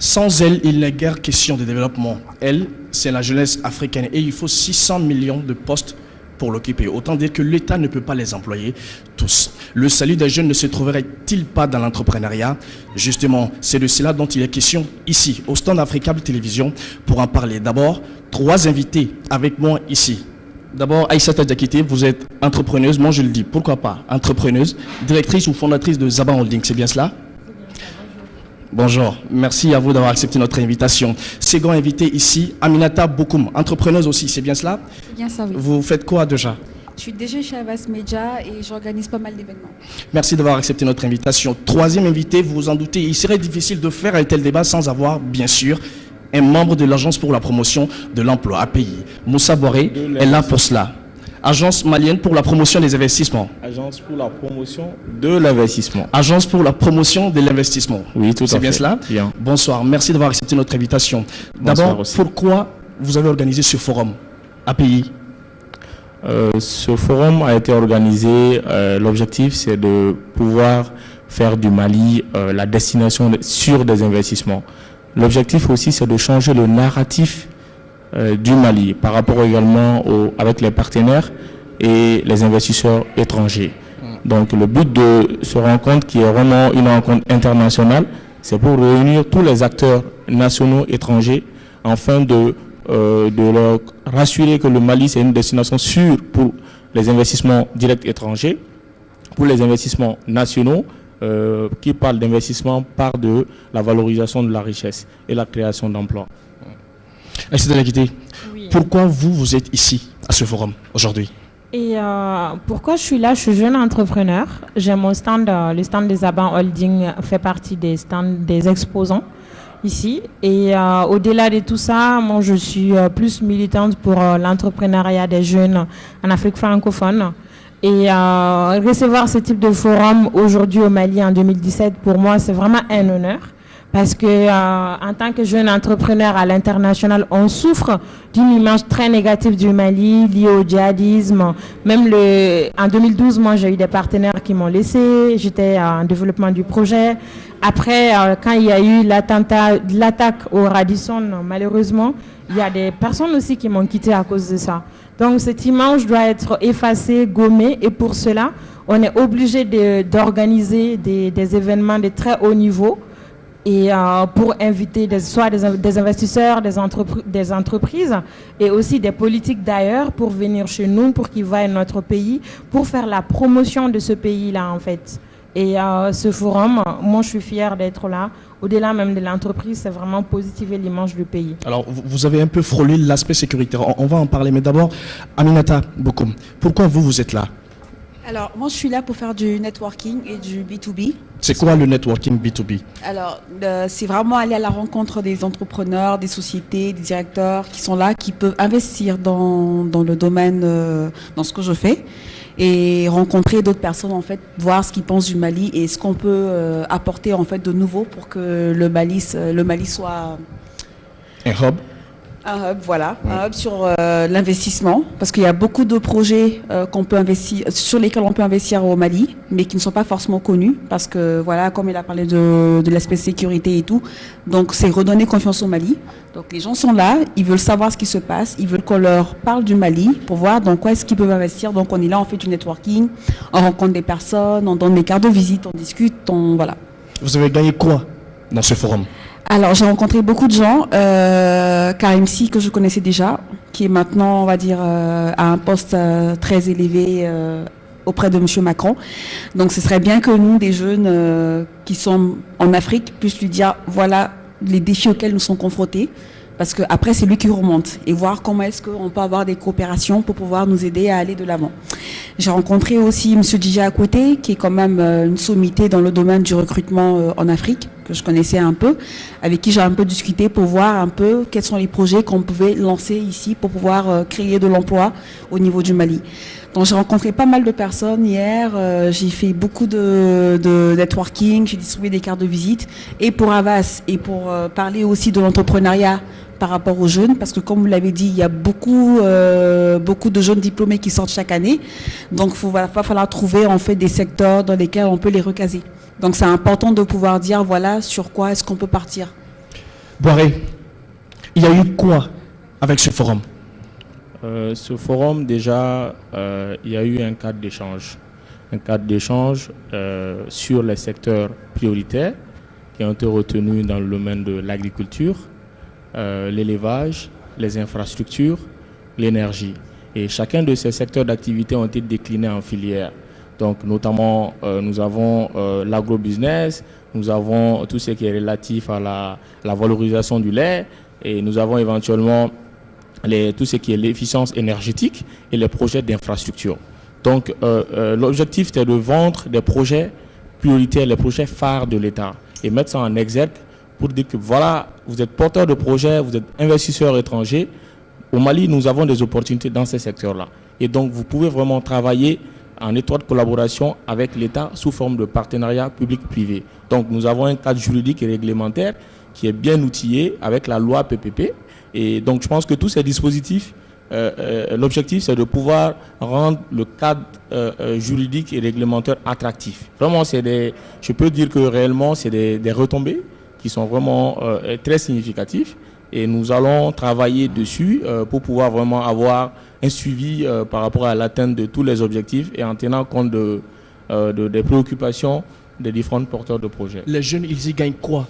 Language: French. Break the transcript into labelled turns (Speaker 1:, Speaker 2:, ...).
Speaker 1: Sans elle, il n'est guère question de développement. Elle, c'est la jeunesse africaine et il faut 600 millions de postes pour l'occuper. Autant dire que l'État ne peut pas les employer tous. Le salut des jeunes ne se trouverait-il pas dans l'entrepreneuriat? Justement, c'est de cela dont il est question ici, au stand Africable Télévision, pour en parler. D'abord, 3 invités avec moi ici. D'abord, Aïssata Diakité, vous êtes entrepreneuse, moi je le dis, pourquoi pas, entrepreneuse, directrice ou fondatrice de Zaba Holding, c'est bien cela? Bonjour, merci à vous d'avoir accepté notre invitation. Second invité ici, Aminata Bokoum, entrepreneuse aussi, c'est bien cela?
Speaker 2: C'est bien ça, oui.
Speaker 1: Vous faites quoi déjà?
Speaker 2: Je suis déjà chez Avas Media et j'organise pas mal d'événements.
Speaker 1: Merci d'avoir accepté notre invitation. Troisième invité, vous vous en doutez, il serait difficile de faire un tel débat sans avoir, bien sûr, un membre de l'Agence pour la promotion de l'emploi, API. Moussa Boré est là pour cela. Agence malienne pour la promotion des investissements.
Speaker 3: Agence pour la promotion de l'investissement.
Speaker 1: Agence pour la promotion de l'investissement.
Speaker 3: Oui, tout à fait.
Speaker 1: C'est bien cela?
Speaker 3: Bien.
Speaker 1: Bonsoir, merci d'avoir accepté notre invitation. D'abord, pourquoi vous avez organisé ce forum API?
Speaker 3: Ce forum a été organisé, l'objectif c'est de pouvoir faire du Mali la destination sûre des investissements. L'objectif aussi c'est de changer le narratif du Mali par rapport également avec les partenaires et les investisseurs étrangers. Donc le but de ce rencontre qui est vraiment une rencontre internationale, c'est pour réunir tous les acteurs nationaux étrangers afin de leur rassurer que le Mali c'est une destination sûre pour les investissements directs étrangers, pour les investissements nationaux. Qui parle d'investissement part de la valorisation de la richesse et la création d'emplois.
Speaker 1: Oui. Pourquoi vous êtes ici à ce forum aujourd'hui?
Speaker 4: Et pourquoi je suis là? Je suis jeune entrepreneur. J'ai mon stand, le stand des Zaba Holding fait partie des stands des exposants ici. Et au-delà de tout ça, moi je suis plus militante pour l'entrepreneuriat des jeunes en Afrique francophone. Et recevoir ce type de forum aujourd'hui au Mali en 2017, pour moi, c'est vraiment un honneur. Parce que en tant que jeune entrepreneur à l'international, on souffre d'une image très négative du Mali liée au djihadisme. Même en 2012, moi, j'ai eu des partenaires qui m'ont laissé. J'étais en développement du projet. Après, quand il y a eu l'attaque au Radisson, malheureusement, il y a des personnes aussi qui m'ont quitté à cause de ça. Donc cette image doit être effacée, gommée, et pour cela, on est obligé d'organiser des événements de très haut niveau et pour inviter soit des investisseurs, des entreprises et aussi des politiques d'ailleurs pour venir chez nous, pour qu'ils voient notre pays, pour faire la promotion de ce pays-là en fait. Et ce forum, moi je suis fière d'être là. Au-delà même de l'entreprise, c'est vraiment positiver l'image du pays.
Speaker 1: Alors, vous avez un peu frôlé l'aspect sécuritaire. On va en parler, mais d'abord, Aminata Bokoum, pourquoi vous êtes là?
Speaker 2: Alors, moi, je suis là pour faire du networking et du B2B.
Speaker 1: C'est quoi le networking B2B?
Speaker 2: Alors, c'est vraiment aller à la rencontre des entrepreneurs, des sociétés, des directeurs qui sont là, qui peuvent investir dans le domaine, dans ce que je fais. Et rencontrer d'autres personnes, en fait, voir ce qu'ils pensent du Mali et ce qu'on peut apporter, en fait, de nouveau pour que le Mali soit...
Speaker 1: Un hub?
Speaker 2: Un hub, voilà. Ouais. Un hub sur l'investissement. Parce qu'il y a beaucoup de projets qu'on peut investir, sur lesquels on peut investir au Mali, mais qui ne sont pas forcément connus. Parce que, voilà, comme il a parlé de l'aspect sécurité et tout. Donc, c'est redonner confiance au Mali. Donc, les gens sont là, ils veulent savoir ce qui se passe, ils veulent qu'on leur parle du Mali pour voir dans quoi est-ce qu'ils peuvent investir. Donc, on est là, on fait du networking, on rencontre des personnes, on donne des cartes de visite, on discute, voilà.
Speaker 1: Vous avez gagné quoi dans ce forum?
Speaker 2: Alors, j'ai rencontré beaucoup de gens. Karim Sy, que je connaissais déjà, qui est maintenant, on va dire, à un poste très élevé auprès de M. Macron. Donc, ce serait bien que nous, des jeunes qui sont en Afrique, puissent lui dire, voilà les défis auxquels nous sommes confrontés. Parce qu'après, c'est lui qui remonte. Et voir comment est-ce qu'on peut avoir des coopérations pour pouvoir nous aider à aller de l'avant. J'ai rencontré aussi M. Djidja à côté, qui est quand même une sommité dans le domaine du recrutement en Afrique, que je connaissais un peu, avec qui j'ai un peu discuté pour voir un peu quels sont les projets qu'on pouvait lancer ici pour pouvoir créer de l'emploi au niveau du Mali. Donc j'ai rencontré pas mal de personnes hier, j'ai fait beaucoup de networking, j'ai distribué des cartes de visite, et pour Avas, et pour parler aussi de l'entrepreneuriat par rapport aux jeunes, parce que comme vous l'avez dit, il y a beaucoup de jeunes diplômés qui sortent chaque année, donc il va falloir trouver en fait des secteurs dans lesquels on peut les recaser. Donc c'est important de pouvoir dire voilà sur quoi est-ce qu'on peut partir.
Speaker 1: Boiré, il y a eu quoi avec ce forum?
Speaker 3: Ce forum, déjà, il y a eu un cadre d'échange. Un cadre d'échange sur les secteurs prioritaires qui ont été retenus dans le domaine de l'agriculture, l'élevage, les infrastructures, l'énergie. Et chacun de ces secteurs d'activité ont été déclinés en filières. Donc, notamment, nous avons l'agrobusiness, nous avons tout ce qui est relatif à la valorisation du lait, et nous avons éventuellement tout ce qui est l'efficience énergétique et les projets d'infrastructure. Donc, l'objectif, c'est de vendre des projets prioritaires, les projets phares de l'État, et mettre ça en exergue pour dire que voilà, vous êtes porteur de projets, vous êtes investisseur étranger. Au Mali, nous avons des opportunités dans ces secteurs-là. Et donc, vous pouvez vraiment travailler en étroite collaboration avec l'État sous forme de partenariat public-privé. Donc, nous avons un cadre juridique et réglementaire qui est bien outillé avec la loi PPP. Et donc, je pense que tous ces dispositifs, l'objectif, c'est de pouvoir rendre le cadre juridique et réglementaire attractif. Vraiment, je peux dire que réellement, c'est des retombées qui sont vraiment très significatifs. Et nous allons travailler dessus pour pouvoir vraiment avoir un suivi par rapport à l'atteinte de tous les objectifs et en tenant compte des préoccupations des différents porteurs de projets.
Speaker 1: Les jeunes, ils y gagnent quoi